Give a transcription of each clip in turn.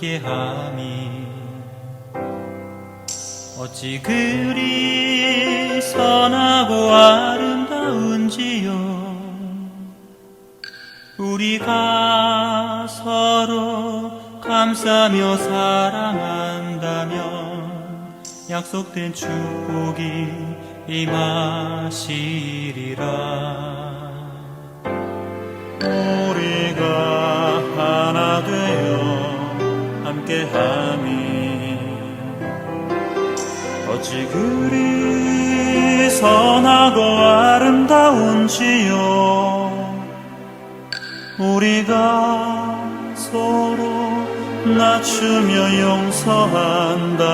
함께함이 어찌 그리 선하고 아름다운지요. 우리가 서로 감싸며 사랑한다면 약속된 축복이 임하시리라. 우리가 하나 되어 함께함이 어찌 그리 선하고 아름다운지요. 우리가 서로 낮추며 용서한다면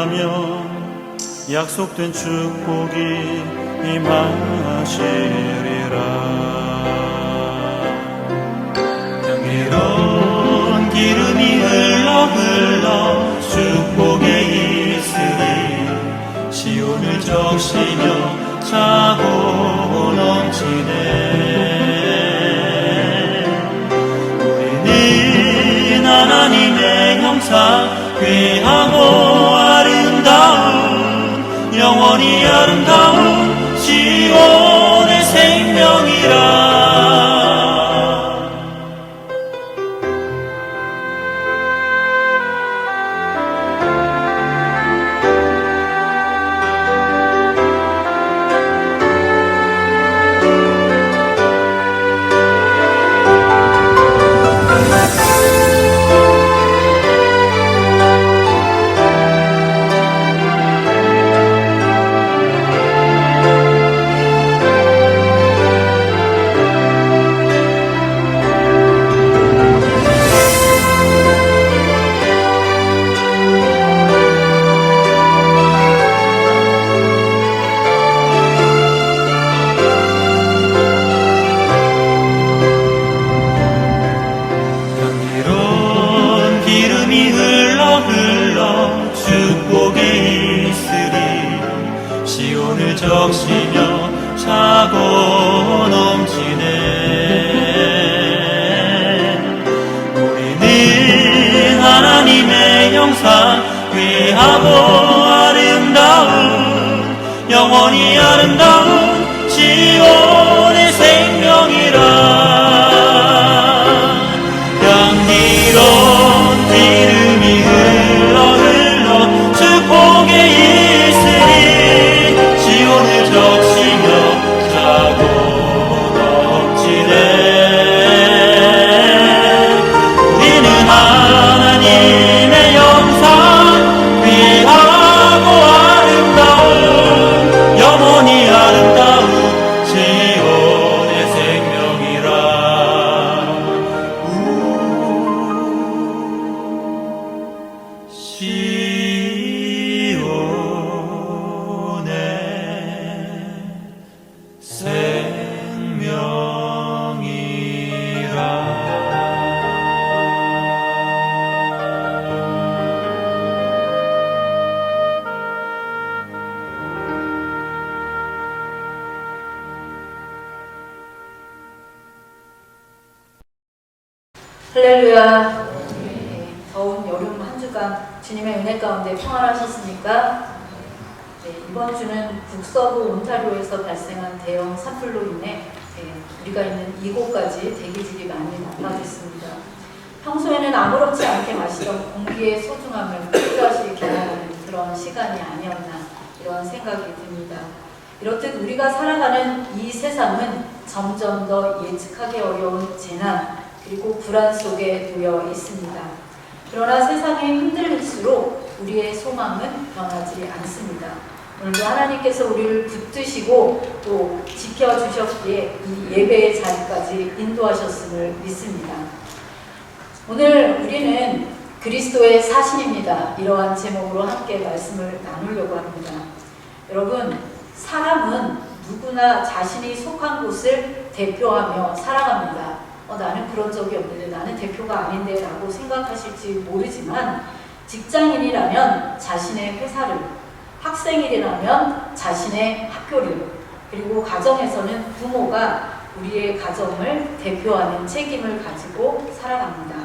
약속된 축복이 임하시리라. 향기로운 기름이 흘러 축복의 이슬이 시온을 적시며 차고 넘치네. 우리는 하나님의 형상 귀하고 아름다운 영원히 아름다운 시온의 생명이라. 축복의 이슬이 시온을 적시며 차고 넘치네. 우리는 하나님의 형상 귀하고 아름다운 영원히 아름다운 시온의 생명이라. 향기로운 기름이 흘러 축복의 이슬이 시온을 적시며 차고 넘치네. 우리는 하나님의 형상 귀하고 아름다운 영원히 아름다운 시온의 생명이라. 할렐루야. 네, 더운 여름 한 주간 주님의 은혜 가운데 평안하셨습니까? 네, 이번 주는 북서부 온타리오에서 발생한 대형 산불로 인해 우리가 있는 이곳까지 대기질이 많이 나빠졌습니다. 평소에는 아무렇지 않게 마시던 공기의 소중함을 또다시 경험하는 그런 시간이 아니었나 이런 생각이 듭니다. 이렇듯 우리가 살아가는 이 세상은 점점 더 예측하기 어려운 재난 그리고 불안 속에 놓여 있습니다. 그러나 세상이 흔들릴수록 우리의 소망은 변하지 않습니다. 오늘도 하나님께서 우리를 붙드시고 또 지켜주셨기에 이 예배의 자리까지 인도하셨음을 믿습니다. 오늘 우리는 그리스도의 사신입니다. 이러한 제목으로 함께 말씀을 나누려고 합니다. 여러분, 사람은 누구나 자신이 속한 곳을 대표하며 살아갑니다. 나는 그런 적이 없는데, 나는 대표가 아닌데 라고 생각하실지 모르지만, 직장인이라면 자신의 회사를, 학생이라면 자신의 학교를, 그리고 가정에서는 부모가 우리의 가정을 대표하는 책임을 가지고 살아갑니다.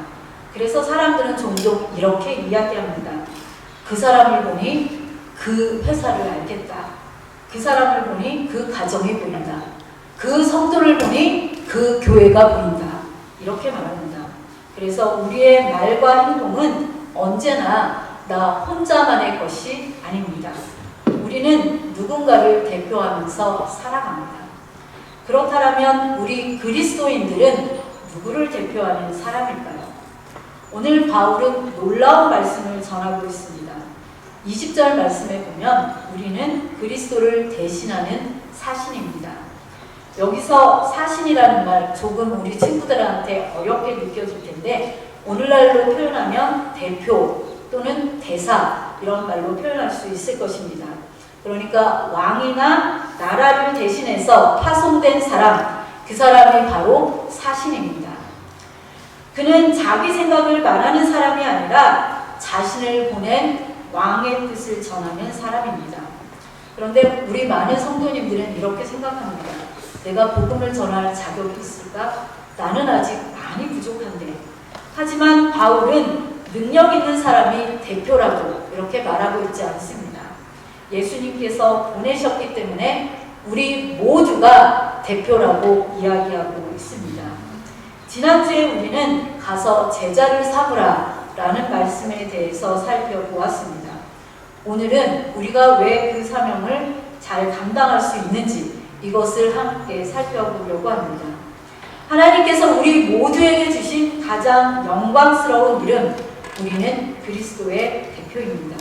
그래서 사람들은 종종 이렇게 이야기합니다. 그 사람을 보니 그 회사를 알겠다. 그 사람을 보니 그 가정이 보인다. 그 성도를 보니 그 교회가 보인다. 이렇게 말합니다. 그래서 우리의 말과 행동은 언제나 나 혼자만의 것이 아닙니다. 우리는 누군가를 대표하면서 살아갑니다. 그렇다면 우리 그리스도인들은 누구를 대표하는 사람일까요? 오늘 바울은 놀라운 말씀을 전하고 있습니다. 20절 말씀에 보면 우리는 그리스도를 대신하는 사신입니다. 여기서 사신이라는 말 조금 우리 친구들한테 어렵게 느껴질 텐데 오늘날로 표현하면 대표 또는 대사 이런 말로 표현할 수 있을 것입니다. 그러니까 왕이나 나라를 대신해서 파송된 사람, 그 사람이 바로 사신입니다. 그는 자기 생각을 말하는 사람이 아니라 자신을 보낸 왕의 뜻을 전하는 사람입니다. 그런데 우리 많은 성도님들은 이렇게 생각합니다. 내가 복음을 전할 자격이 있을까? 나는 아직 많이 부족한데. 하지만 바울은 능력 있는 사람이 대표라고 이렇게 말하고 있지 않습니다. 예수님께서 보내셨기 때문에 우리 모두가 대표라고 이야기하고 있습니다. 지난주에 우리는 가서 제자를 삼으라 라는 말씀에 대해서 살펴보았습니다. 오늘은 우리가 왜 그 사명을 잘 감당할 수 있는지 이것을 함께 살펴보려고 합니다. 하나님께서 우리 모두에게 주신 가장 영광스러운 이름, 우리는 그리스도의 대표입니다.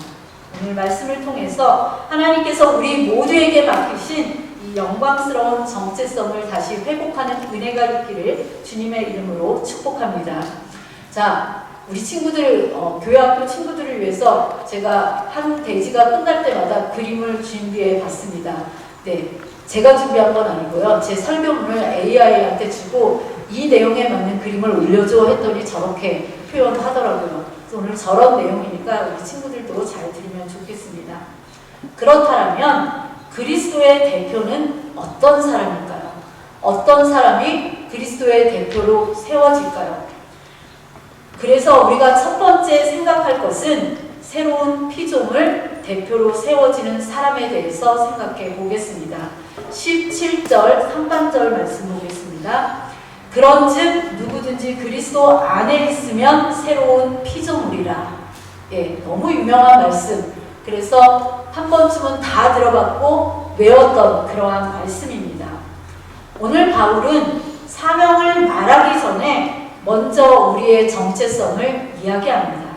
오늘 말씀을 통해서 하나님께서 우리 모두에게 맡기신 이 영광스러운 정체성을 다시 회복하는 은혜가 있기를 주님의 이름으로 축복합니다. 자, 우리 친구들, 교회학교 친구들을 위해서 제가 한 대지가 끝날 때마다 그림을 준비해 봤습니다. 네, 제가 준비한 건 아니고요. 제 설명문을 AI한테 주고 이 내용에 맞는 그림을 올려줘 했더니 저렇게 표현하더라고요. 그래서 오늘 저런 내용이니까 우리 친구들도 잘 들으면 좋겠습니다. 그렇다면 그리스도의 대표는 어떤 사람일까요? 어떤 사람이 그리스도의 대표로 세워질까요? 그래서 우리가 첫 번째 생각할 것은 새로운 피조물 대표로 세워지는 사람에 대해서 생각해 보겠습니다. 17절 상반절 말씀 보겠습니다. 그런즉 누구든지 그리스도 안에 있으면 새로운 피조물이라. 예, 너무 유명한 말씀. 그래서 한 번쯤은 다 들어봤고 외웠던 그러한 말씀입니다. 오늘 바울은 사명을 말하기 전에 먼저 우리의 정체성을 이야기합니다.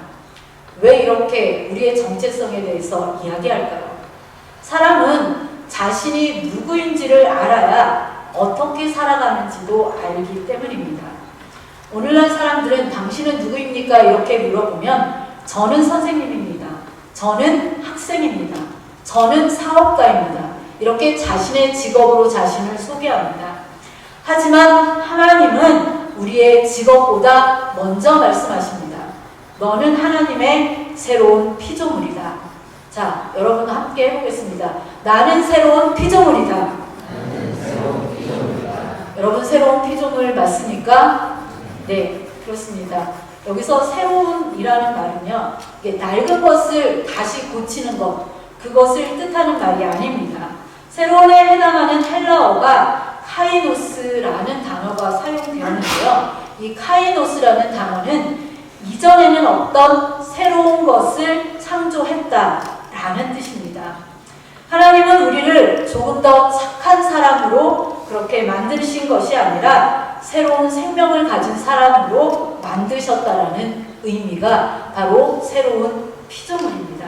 왜 이렇게 우리의 정체성에 대해서 이야기할까요? 사람은 자신이 누구인지를 알아야 어떻게 살아가는지도 알기 때문입니다. 오늘날 사람들은 당신은 누구입니까? 이렇게 물어보면 저는 선생님입니다. 저는 학생입니다. 저는 사업가입니다. 이렇게 자신의 직업으로 자신을 소개합니다. 하지만 하나님은 우리의 직업보다 먼저 말씀하십니다. 너는 하나님의 새로운 피조물이다. 자, 여러분 함께 해보겠습니다. 나는 새로운 피조물이다. 여러분 새로운 피조물 맞습니까? 네, 그렇습니다. 여기서 새로운이라는 말은요, 이게 낡은 것을 다시 고치는 것, 그것을 뜻하는 말이 아닙니다. 새로운에 해당하는 헬라어가 카이노스라는 단어가 사용되었는데요. 이 카이노스라는 단어는 이전에는 없던 새로운 것을 창조했다라는 뜻입니다. 하나님은 우리를 조금 더 착한 사람으로 그렇게 만드신 것이 아니라 새로운 생명을 가진 사람으로 만드셨다라는 의미가 바로 새로운 피조물입니다.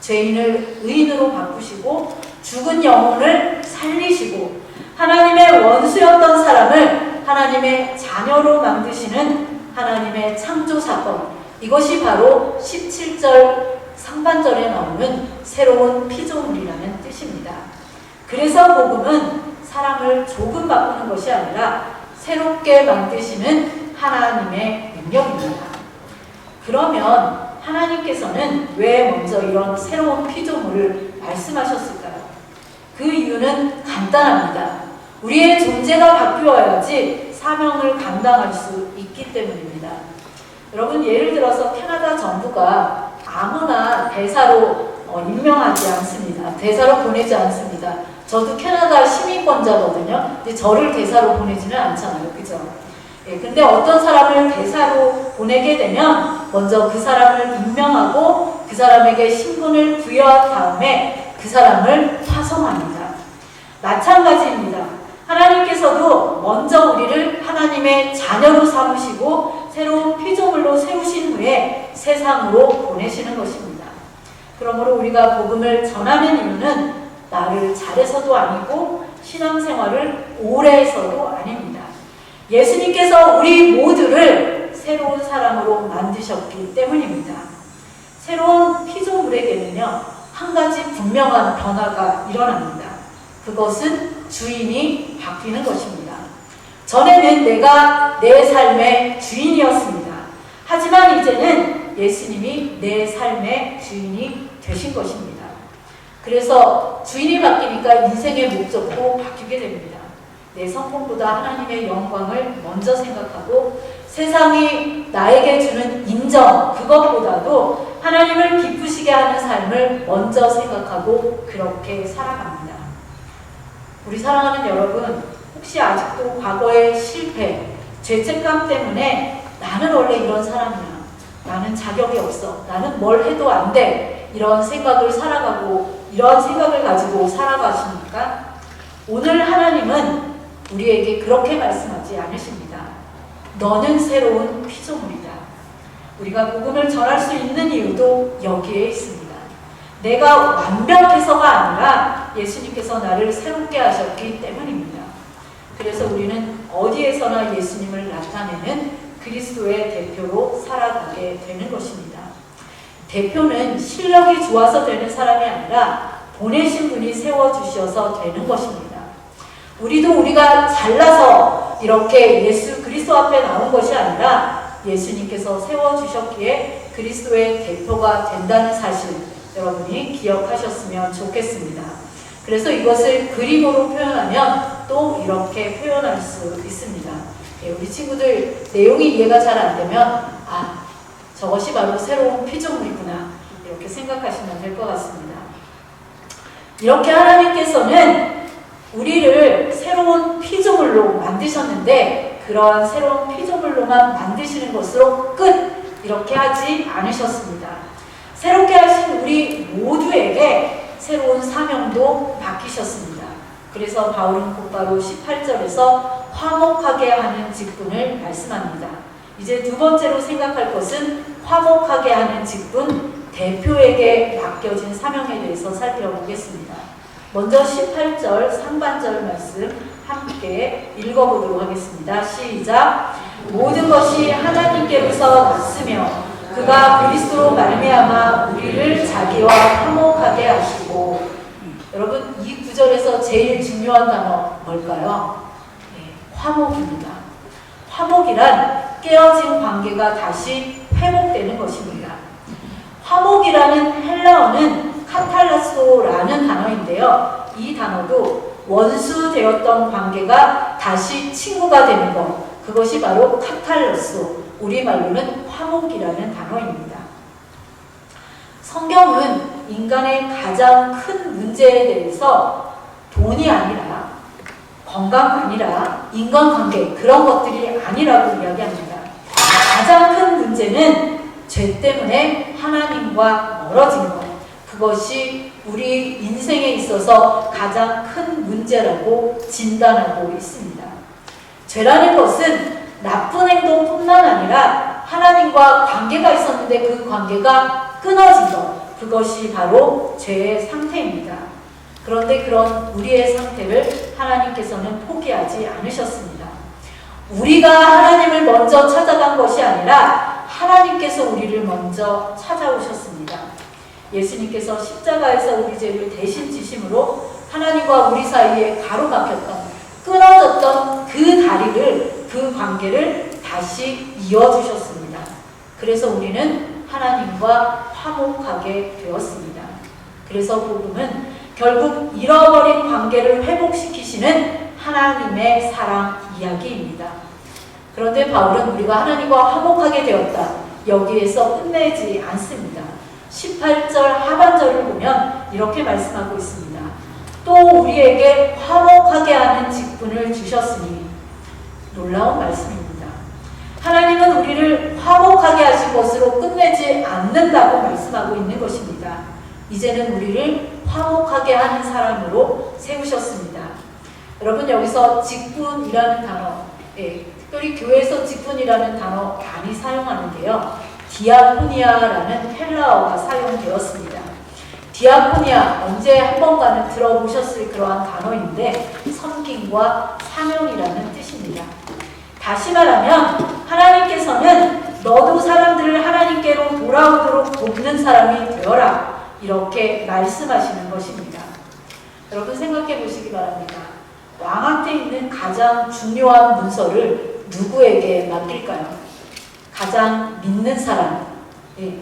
죄인을 의인으로 바꾸시고 죽은 영혼을 살리시고 하나님의 원수였던 사람을 하나님의 자녀로 만드시는 하나님의 창조 사건, 이것이 바로 17절 상반절에 나오는 새로운 피조물이라는 뜻입니다. 그래서 복음은 사람을 조금 바꾸는 것이 아니라 새롭게 만드시는 하나님의 능력입니다. 그러면 하나님께서는 왜 먼저 이런 새로운 피조물을 말씀하셨을까요? 그 이유는 간단합니다. 우리의 존재가 바뀌어야지 사명을 감당할 수 있기 때문입니다. 여러분 예를 들어서 캐나다 정부가 아무나 대사로 임명하지 않습니다. 대사로 보내지 않습니다. 저도 캐나다 시민권자거든요. 근데 저를 대사로 보내지는 않잖아요. 그죠? 예, 근데 어떤 사람을 대사로 보내게 되면 먼저 그 사람을 임명하고 그 사람에게 신분을 부여한 다음에 그 사람을 파송합니다. 마찬가지입니다. 하나님께서도 먼저 우리를 하나님의 자녀로 삼으시고 새로운 피조물로 세우신 후에 세상으로 보내시는 것입니다. 그러므로 우리가 복음을 전하는 이유는 나를 잘해서도 아니고 신앙생활을 오래 해서도 아닙니다. 예수님께서 우리 모두를 새로운 사람으로 만드셨기 때문입니다. 새로운 피조물에게는요, 한 가지 분명한 변화가 일어납니다. 그것은 주인이 바뀌는 것입니다. 전에는 내가 내 삶의 주인이었습니다. 하지만 이제는 예수님이 내 삶의 주인이 되신 것입니다. 그래서 주인이 바뀌니까 인생의 목적도 바뀌게 됩니다. 내 성공보다 하나님의 영광을 먼저 생각하고 세상이 나에게 주는 인정, 그것보다도 하나님을 기쁘시게 하는 삶을 먼저 생각하고 그렇게 살아갑니다. 우리 사랑하는 여러분, 혹시 아직도 과거의 실패, 죄책감 때문에 나는 원래 이런 사람이야, 나는 자격이 없어, 나는 뭘 해도 안 돼, 이런 생각을 이런 생각을 가지고 살아가십니까? 오늘 하나님은 우리에게 그렇게 말씀하지 않으십니다. 너는 새로운 피조물이다. 우리가 복음을 전할 수 있는 이유도 여기에 있습니다. 내가 완벽해서가 아니라 예수님께서 나를 새롭게 하셨기 때문입니다. 그래서 우리는 어디에서나 예수님을 나타내는 그리스도의 대표로 살아가게 되는 것입니다. 대표는 실력이 좋아서 되는 사람이 아니라 보내신 분이 세워주셔서 되는 것입니다. 우리도 우리가 잘나서 이렇게 예수 그리스도 앞에 나온 것이 아니라 예수님께서 세워주셨기에 그리스도의 대표가 된다는 사실, 여러분이 기억하셨으면 좋겠습니다. 그래서 이것을 그림으로 표현하면 또 이렇게 표현할 수 있습니다. 우리 친구들 내용이 이해가 잘 안 되면 저것이 바로 새로운 피조물이구나, 이렇게 생각하시면 될 것 같습니다. 이렇게 하나님께서는 우리를 새로운 피조물로 만드셨는데 그러한 새로운 피조물로만 만드시는 것으로 끝, 이렇게 하지 않으셨습니다. 새롭게 하신 우리 모두에게 새로운 사명도 맡기셨습니다. 그래서 바울은 곧바로 18절에서 화목하게 하는 직분을 말씀합니다. 이제 두 번째로 생각할 것은 화목하게 하는 직분, 대표에게 맡겨진 사명에 대해서 살펴보겠습니다. 먼저 18절 상반절 말씀 함께 읽어보도록 하겠습니다. 시작. 모든 것이 하나님께로서 났으며 그가 그리스도로 말미암아 우리를 자기와 화목하게 하시고. 여러분, 이 구절에서 제일 중요한 단어 뭘까요? 화목입니다. 화목이란 깨어진 관계가 다시 회복되는 것입니다. 화목이라는 헬라어는 카탈라소라는 단어인데요. 이 단어도 원수되었던 관계가 다시 친구가 되는 것, 그것이 바로 카탈로소, 우리말로는 화목이라는 단어입니다. 성경은 인간의 가장 큰 문제에 대해서 돈이 아니라, 건강 아니라, 인간관계, 그런 것들이 아니라고 이야기합니다. 가장 큰 문제는 죄 때문에 하나님과 멀어진 것, 그것이 우리 인생에 있어서 가장 큰 문제라고 진단하고 있습니다. 죄라는 것은 나쁜 행동뿐만 아니라 하나님과 관계가 있었는데 그 관계가 끊어진 것, 그것이 바로 죄의 상태입니다. 그런데 그런 우리의 상태를 하나님께서는 포기하지 않으셨습니다. 우리가 하나님을 먼저 찾아간 것이 아니라 하나님께서 우리를 먼저 찾아오셨습니다. 예수님께서 십자가에서 우리 죄를 대신 지심으로 하나님과 우리 사이에 가로막혔던, 끊어졌던 그 다리를, 그 관계를 다시 이어주셨습니다. 그래서 우리는 하나님과 화목하게 되었습니다. 그래서 복음은 결국 잃어버린 관계를 회복시키시는 하나님의 사랑 이야기입니다. 그런데 바울은 우리가 하나님과 화목하게 되었다, 여기에서 끝내지 않습니다. 18절 하반절을 보면 이렇게 말씀하고 있습니다. 또 우리에게 화목하게 하는 직분을 주셨으니, 놀라운 말씀입니다. 하나님은 우리를 화목하게 하신 것으로 끝내지 않는다고 말씀하고 있는 것입니다. 이제는 우리를 화목하게 하는 사람으로 세우셨습니다. 여러분, 여기서 직분이라는 단어, 특별히 교회에서 직분이라는 단어 많이 사용하는데요. 디아코니아라는 헬라어가 사용되었습니다. 디아코니아, 언제 한 번가는 들어보셨을 그러한 단어인데 섬김과 사명이라는 뜻입니다. 다시 말하면 하나님께서는 너도 사람들을 하나님께로 돌아오도록 돕는 사람이 되어라, 이렇게 말씀하시는 것입니다. 여러분, 생각해 보시기 바랍니다. 왕한테 있는 가장 중요한 문서를 누구에게 맡길까요? 가장 믿는 사람,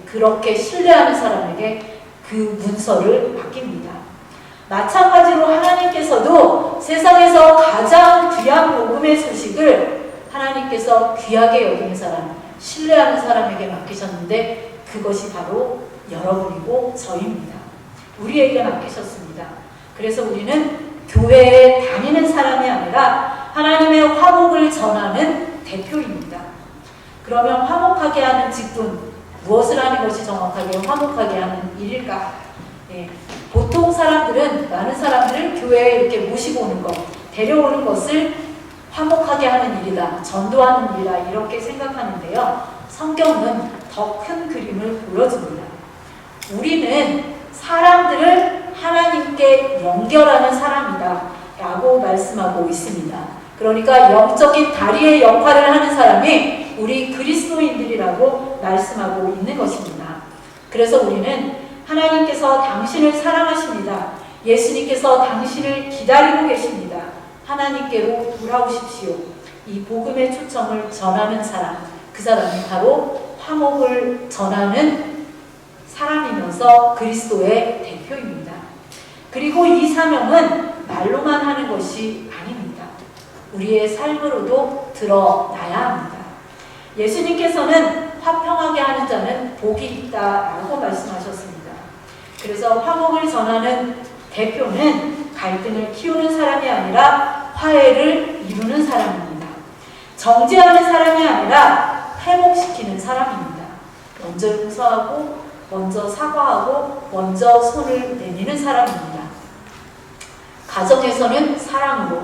그렇게 신뢰하는 사람에게 그 문서를 맡깁니다. 마찬가지로 하나님께서도 세상에서 가장 귀한 복음의 소식을 하나님께서 귀하게 여기는 사람, 신뢰하는 사람에게 맡기셨는데 그것이 바로 여러분이고 저입니다. 우리에게 맡기셨습니다. 그래서 우리는 교회에 다니는 사람이 아니라 하나님의 화목을 전하는 대표입니다. 그러면 화목하게 하는 직분, 무엇을 하는 것이 정확하게 화목하게 하는 일일까? 보통 사람들은, 많은 사람들을 교회에 이렇게 모시고 오는 것, 데려오는 것을 화목하게 하는 일이다, 전도하는 일이다, 이렇게 생각하는데요. 성경은 더 큰 그림을 보여줍니다. 우리는 사람들을 하나님께 연결하는 사람이다 라고 말씀하고 있습니다. 그러니까 영적인 다리의 역할을 하는 사람이 우리 그리스도인들이라고 말씀하고 있는 것입니다. 그래서 우리는 하나님께서 당신을 사랑하십니다. 예수님께서 당신을 기다리고 계십니다. 하나님께로 돌아오십시오. 이 복음의 초청을 전하는 사람, 그 사람이 바로 화목을 전하는 사람이면서 그리스도의 대표입니다. 그리고 이 사명은 말로만 하는 것이 아닙니다. 우리의 삶으로도 드러나야 합니다. 예수님께서는 화평하게 하는 자는 복이 있다라고 말씀하셨습니다. 그래서 화목을 전하는 대표는 갈등을 키우는 사람이 아니라 화해를 이루는 사람입니다. 정죄하는 사람이 아니라 회복시키는 사람입니다. 먼저 용서하고, 먼저 사과하고, 먼저 손을 내미는 사람입니다. 가정에서는 사랑으로,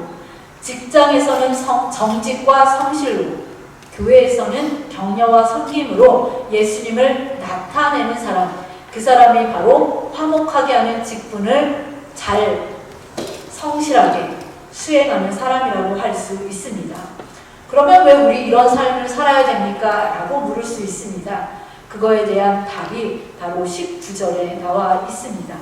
직장에서는 정직과 성실로, 교회에서는 격려와 섬김으로 예수님을 나타내는 사람, 그 사람이 바로 화목하게 하는 직분을 잘 성실하게 수행하는 사람이라고 할 수 있습니다. 그러면 왜 우리 이런 삶을 살아야 됩니까? 라고 물을 수 있습니다. 그거에 대한 답이 바로 19절에 나와 있습니다.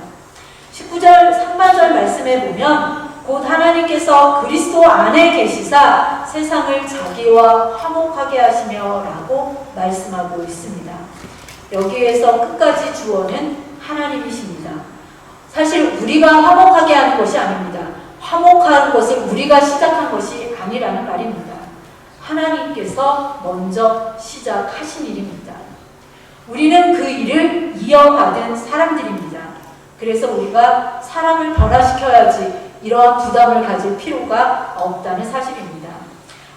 19절 상반절 말씀에 보면 곧 하나님께서 그리스도 안에 계시사 세상을 자기와 화목하게 하시며 라고 말씀하고 있습니다. 여기에서 끝까지 주어는 하나님이십니다. 사실 우리가 화목하게 하는 것이 아닙니다. 화목하는 것을 우리가 시작한 것이 아니라는 말입니다. 하나님께서 먼저 시작하신 일입니다. 우리는 그 일을 이어받은 사람들입니다. 그래서 우리가 사람을 변화시켜야지 이러한 부담을 가질 필요가 없다는 사실입니다.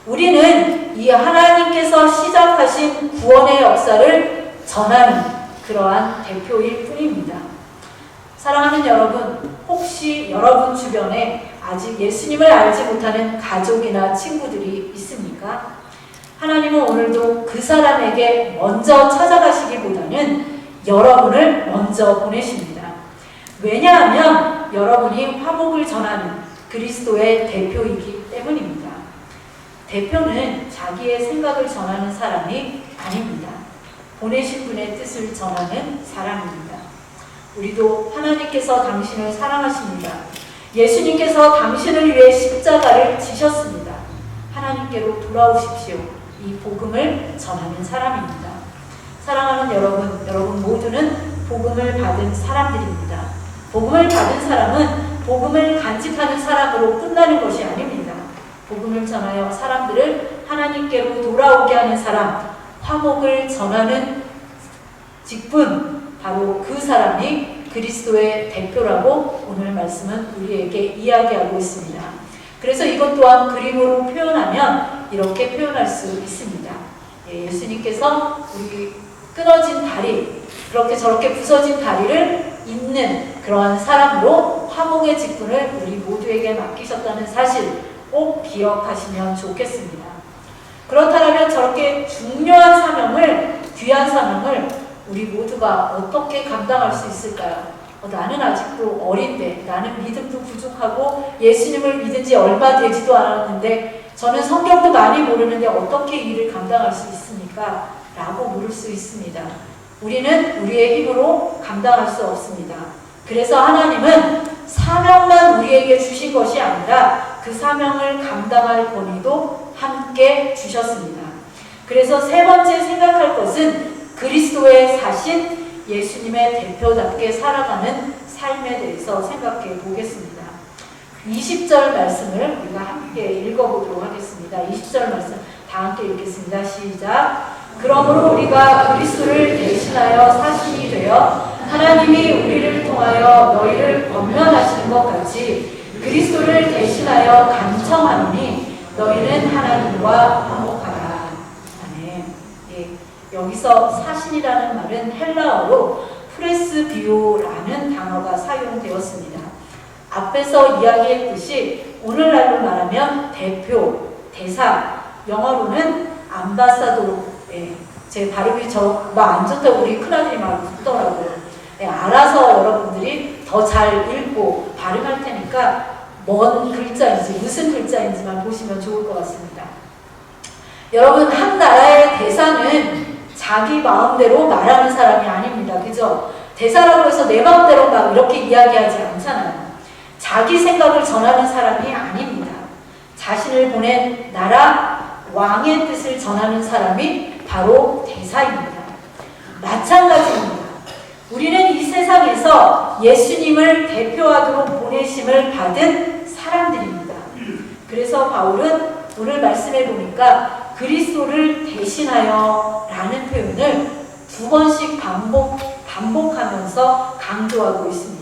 우리는 이 하나님께서 시작하신 구원의 역사를 전하는 그러한 대표일 뿐입니다. 사랑하는 여러분, 혹시 여러분 주변에 아직 예수님을 알지 못하는 가족이나 친구들이 있습니까? 하나님은 오늘도 그 사람에게 먼저 찾아가시기보다는 여러분을 먼저 보내십니다. 왜냐하면 여러분이 화목을 전하는 그리스도의 대표이기 때문입니다. 대표는 자기의 생각을 전하는 사람이 아닙니다. 보내신 분의 뜻을 전하는 사람입니다. 우리도 하나님께서 당신을 사랑하십니다. 예수님께서 당신을 위해 십자가를 지셨습니다. 하나님께로 돌아오십시오. 이 복음을 전하는 사람입니다. 사랑하는 여러분, 여러분 모두는 복음을 받은 사람들입니다. 복음을 받은 사람은 복음을 간직하는 사람으로 끝나는 것이 아닙니다. 복음을 전하여 사람들을 하나님께로 돌아오게 하는 사람, 화목을 전하는 직분, 바로 그 사람이 그리스도의 대표라고 오늘 말씀은 우리에게 이야기하고 있습니다. 그래서 이것 또한 그림으로 표현하면 이렇게 표현할 수 있습니다. 예수님께서 우리 끊어진 다리, 그렇게 저렇게 부서진 다리를 잇는 그러한 사람으로 화목의 직분을 우리 모두에게 맡기셨다는 사실 꼭 기억하시면 좋겠습니다. 그렇다면 저렇게 중요한 사명을, 귀한 사명을 우리 모두가 어떻게 감당할 수 있을까요? 나는 아직도 어린데, 나는 믿음도 부족하고 예수님을 믿은 지 얼마 되지도 않았는데, 저는 성경도 많이 모르는데 어떻게 이 일을 감당할 수 있습니까? 라고 물을 수 있습니다. 우리는 우리의 힘으로 감당할 수 없습니다. 그래서 하나님은 사명만 우리에게 주신 것이 아니라 그 사명을 감당할 권위도 함께 주셨습니다. 그래서 세 번째 생각할 것은 그리스도의 사신 예수님의 대표답게 살아가는 삶에 대해서 생각해 보겠습니다. 20절 말씀을 우리가 함께 읽어보도록 하겠습니다. 20절 말씀 다 함께 읽겠습니다. 시작. 그러므로 우리가 그리스도를 대신하여 사신이 되어 하나님이 우리를 통하여 너희를 권면하시는 것 같이 그리스도를 대신하여 간청하노니 너희는 하나님과 화목하라. 아멘. 여기서 사신이라는 말은 헬라어로 프레스비오라는 단어가 사용되었습니다. 앞에서 이야기했듯이 오늘날로 말하면 대표, 대사, 영어로는 암바사도로, 제 발음이 안 좋다고 우리 큰아들이 막 웃더라고요. 알아서 여러분들이 더 잘 읽고 발음할 테니까 뭔 글자인지 무슨 글자인지만 보시면 좋을 것 같습니다. 여러분, 한 나라의 대사는 자기 마음대로 말하는 사람이 아닙니다. 그죠? 대사라고 해서 내 마음대로 막 이렇게 이야기하지 않잖아요. 자기 생각을 전하는 사람이 아닙니다. 자신을 보낸 나라 왕의 뜻을 전하는 사람이 바로 대사입니다. 마찬가지입니다. 우리는 이 세상에서 예수님을 대표하도록 보내심을 받은 사람들입니다. 그래서 바울은 오늘 말씀해 보니까 그리스도를 대신하여 라는 표현을 2번씩 반복하면서 강조하고 있습니다.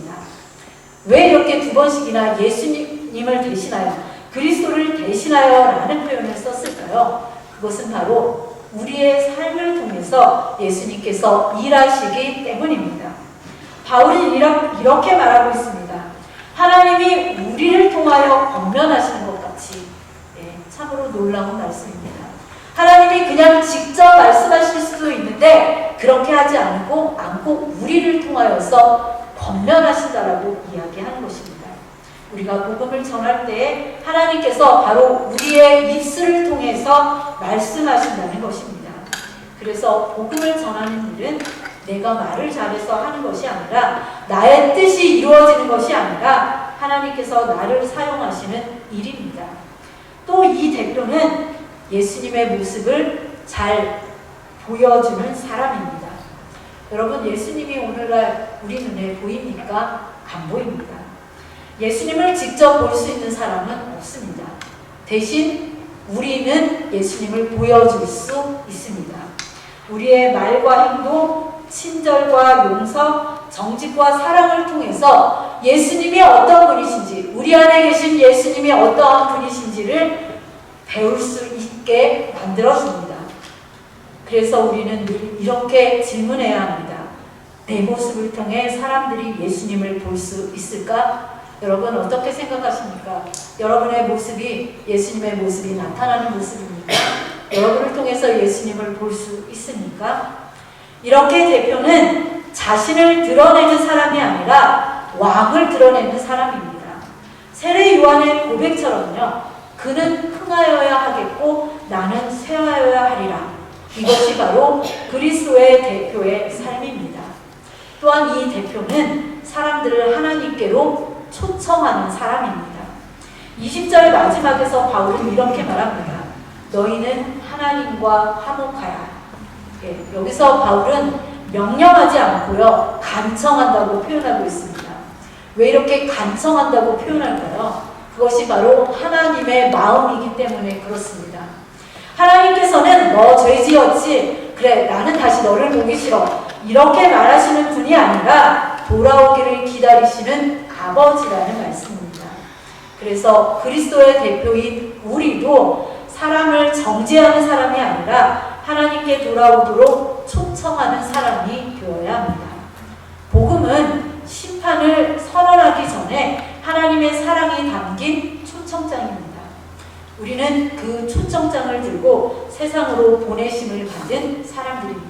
왜 이렇게 2번씩이나 예수님을 대신하여, 그리스도를 대신하여 라는 표현을 썼을까요? 그것은 바로 우리의 삶을 통해서 예수님께서 일하시기 때문입니다. 바울은 이렇게 말하고 있습니다. 하나님이 우리를 통하여 권면하시는 것 같이. 참으로 놀라운 말씀입니다. 하나님이 그냥 직접 말씀하실 수도 있는데 그렇게 하지 않고 우리를 통하여서 권면하신다라고 이야기하는 것입니다. 우리가 복음을 전할 때 하나님께서 바로 우리의 입술을 통해서 말씀하신다는 것입니다. 그래서 복음을 전하는 일은 내가 말을 잘해서 하는 것이 아니라, 나의 뜻이 이루어지는 것이 아니라 하나님께서 나를 사용하시는 일입니다. 또 이 대표는 예수님의 모습을 잘 보여주는 사람입니다. 여러분, 예수님이 오늘날 우리 눈에 보입니까? 안 보입니다. 예수님을 직접 볼 수 있는 사람은 없습니다. 대신 우리는 예수님을 보여줄 수 있습니다. 우리의 말과 행동, 친절과 용서, 정직과 사랑을 통해서 예수님이 어떤 분이신지, 우리 안에 계신 예수님이 어떠한 분이신지를 배울 수 있게 만들어줍니다. 그래서 우리는 늘 이렇게 질문해야 합니다. 내 모습을 통해 사람들이 예수님을 볼 수 있을까? 여러분, 어떻게 생각하십니까? 여러분의 모습이 예수님의 모습이 나타나는 모습입니까? 여러분을 통해서 예수님을 볼 수 있습니까? 이렇게 대표는 자신을 드러내는 사람이 아니라 왕을 드러내는 사람입니다. 세례 요한의 고백처럼요, 그는 흥하여야 하겠고 나는 쇠하여야 하리라. 이것이 바로 그리스도의 대표의 삶입니다. 또한 이 대표는 사람들을 하나님께로 초청하는 사람입니다. 20절 마지막에서 바울은 이렇게 말합니다. 너희는 하나님과 화목하라. 여기서 바울은 명령하지 않고요, 간청한다고 표현하고 있습니다. 왜 이렇게 간청한다고 표현할까요? 그것이 바로 하나님의 마음이기 때문에 그렇습니다. 하나님께서는 너 죄 지었지? 그래, 나는 다시 너를 보기 싫어. 이렇게 말하시는 분이 아니라 돌아오기를 기다리시는 아버지라는 말씀입니다. 그래서 그리스도의 대표인 우리도 사람을 정죄하는 사람이 아니라 하나님께 돌아오도록 초청하는 사람이 되어야 합니다. 복음은 심판을 선언하기 전에 하나님의 사랑이 담긴 초청장입니다. 우리는 그 초청장을 들고 세상으로 보내심을 받은 사람들입니다.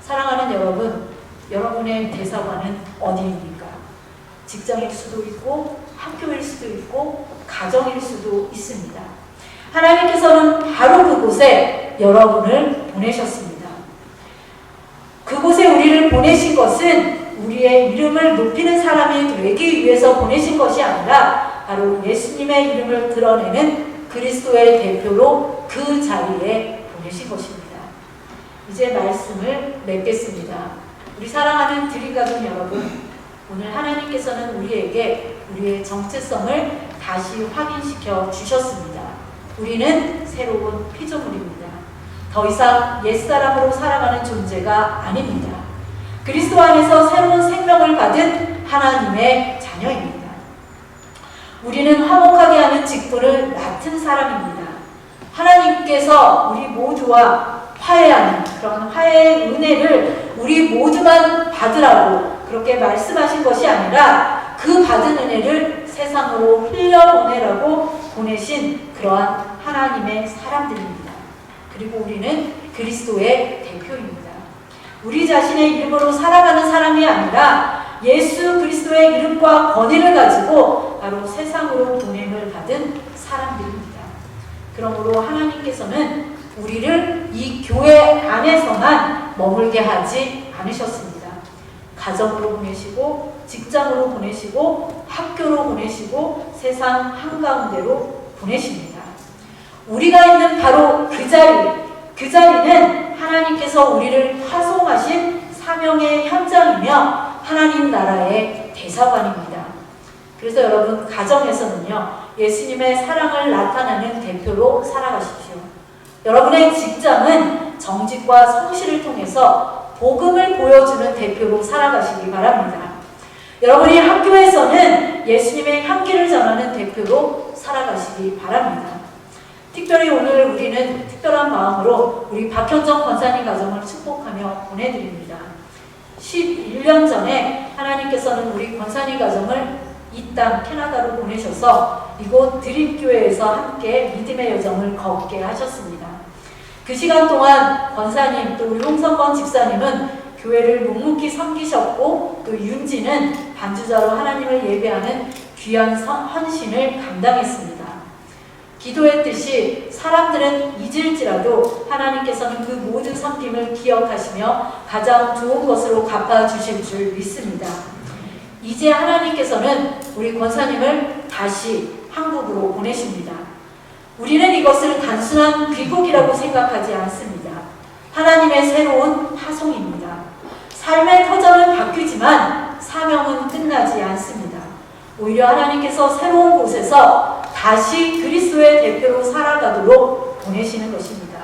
사랑하는 여러분, 여러분의 대사관은 어디입니까? 직장일 수도 있고 학교일 수도 있고 가정일 수도 있습니다. 하나님께서는 바로 그곳에 여러분을 보내셨습니다. 그곳에 우리를 보내신 것은 우리의 이름을 높이는 사람이 되기 위해서 보내신 것이 아니라 바로 예수님의 이름을 드러내는 그리스도의 대표로 그 자리에 보내신 것입니다. 이제 말씀을 맺겠습니다. 우리 사랑하는 드림가족 여러분, 오늘 하나님께서는 우리에게 우리의 정체성을 다시 확인시켜 주셨습니다. 우리는 새로운 피조물입니다. 더 이상 옛사람으로 살아가는 존재가 아닙니다. 그리스도 안에서 새로운 생명을 받은 하나님의 자녀입니다. 우리는 화목하게 하는 직분을 맡은 사람입니다. 하나님께서 우리 모두와 화해하는 그런 화해의 은혜를 우리 모두만 받으라고 그렇게 말씀하신 것이 아니라 그 받은 은혜를 세상으로 흘려보내라고 보내신 그러한 하나님의 사람들입니다. 그리고 우리는 그리스도의 대표입니다. 우리 자신의 이름으로 살아가는 사람이 아니라 예수 그리스도의 이름과 권위를 가지고 바로 세상으로 보냄을 받은 사람들입니다. 그러므로 하나님께서는 우리를 이 교회 안에서만 머물게 하지 않으셨습니다. 가정으로 보내시고 직장으로 보내시고 학교로 보내시고 세상 한가운데로 보내십니다. 우리가 있는 바로 그 자리는 하나님께서 우리를 파송하신 사명의 현장이며 하나님 나라의 대사관입니다. 그래서 여러분, 가정에서는요, 예수님의 사랑을 나타내는 대표로 살아가십시오. 여러분의 직장은 정직과 성실을 통해서 복음을 보여주는 대표로 살아가시기 바랍니다. 여러분이 학교에서는 예수님의 향기를 전하는 대표로 살아가시기 바랍니다. 특별히 오늘 우리는 특별한 마음으로 우리 박현정 권사님 가정을 축복하며 보내드립니다. 11년 전에 하나님께서는 우리 권사님 가정을 이 땅 캐나다로 보내셔서 이곳 드림교회에서 함께 믿음의 여정을 걷게 하셨습니다. 그 시간 동안 권사님 또 우리 홍성권 집사님은 교회를 묵묵히 섬기셨고 또 윤지는 반주자로 하나님을 예배하는 귀한 헌신을 감당했습니다. 기도했듯이 사람들은 잊을지라도 하나님께서는 그 모든 섬김을 기억하시며 가장 좋은 것으로 갚아주실 줄 믿습니다. 이제 하나님께서는 우리 권사님을 다시 한국으로 보내십니다. 우리는 이것을 단순한 귀국이라고 생각하지 않습니다. 하나님의 새로운 파송입니다. 삶의 터전은 바뀌지만 사명은 끝나지 않습니다. 오히려 하나님께서 새로운 곳에서 다시 그리스도의 대표로 살아가도록 보내시는 것입니다.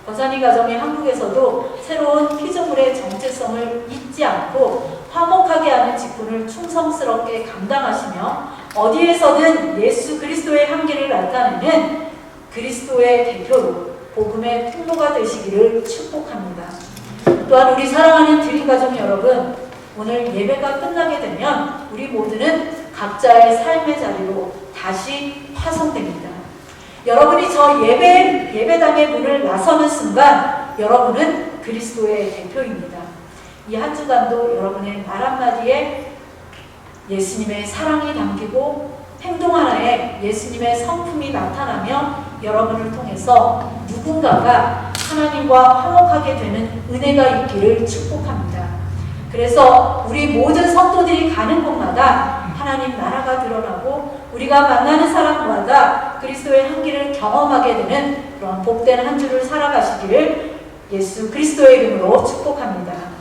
권사님 가정이 한국에서도 새로운 피조물의 정체성을 잊지 않고 화목하게 하는 직분을 충성스럽게 감당하시며 어디에서든 예수 그리스도의 향기를 나타내는 그리스도의 대표로 복음의 통로가 되시기를 축복합니다. 또한 우리 사랑하는 드림가족 여러분, 오늘 예배가 끝나게 되면 우리 모두는 각자의 삶의 자리로 다시 파송됩니다. 여러분이 저 예배당의 문을 나서는 순간 여러분은 그리스도의 대표입니다. 이 한 주간도 여러분의 말 한마디에 예수님의 사랑이 담기고 행동 하나에 예수님의 성품이 나타나며 여러분을 통해서 누군가가 하나님과 화목하게 되는 은혜가 있기를 축복합니다. 그래서 우리 모든 성도들이 가는 곳마다 하나님 나라가 드러나고 우리가 만나는 사람마다 그리스도의 향기를 경험하게 되는 그런 복된 한 주를 살아가시기를 예수 그리스도의 이름으로 축복합니다.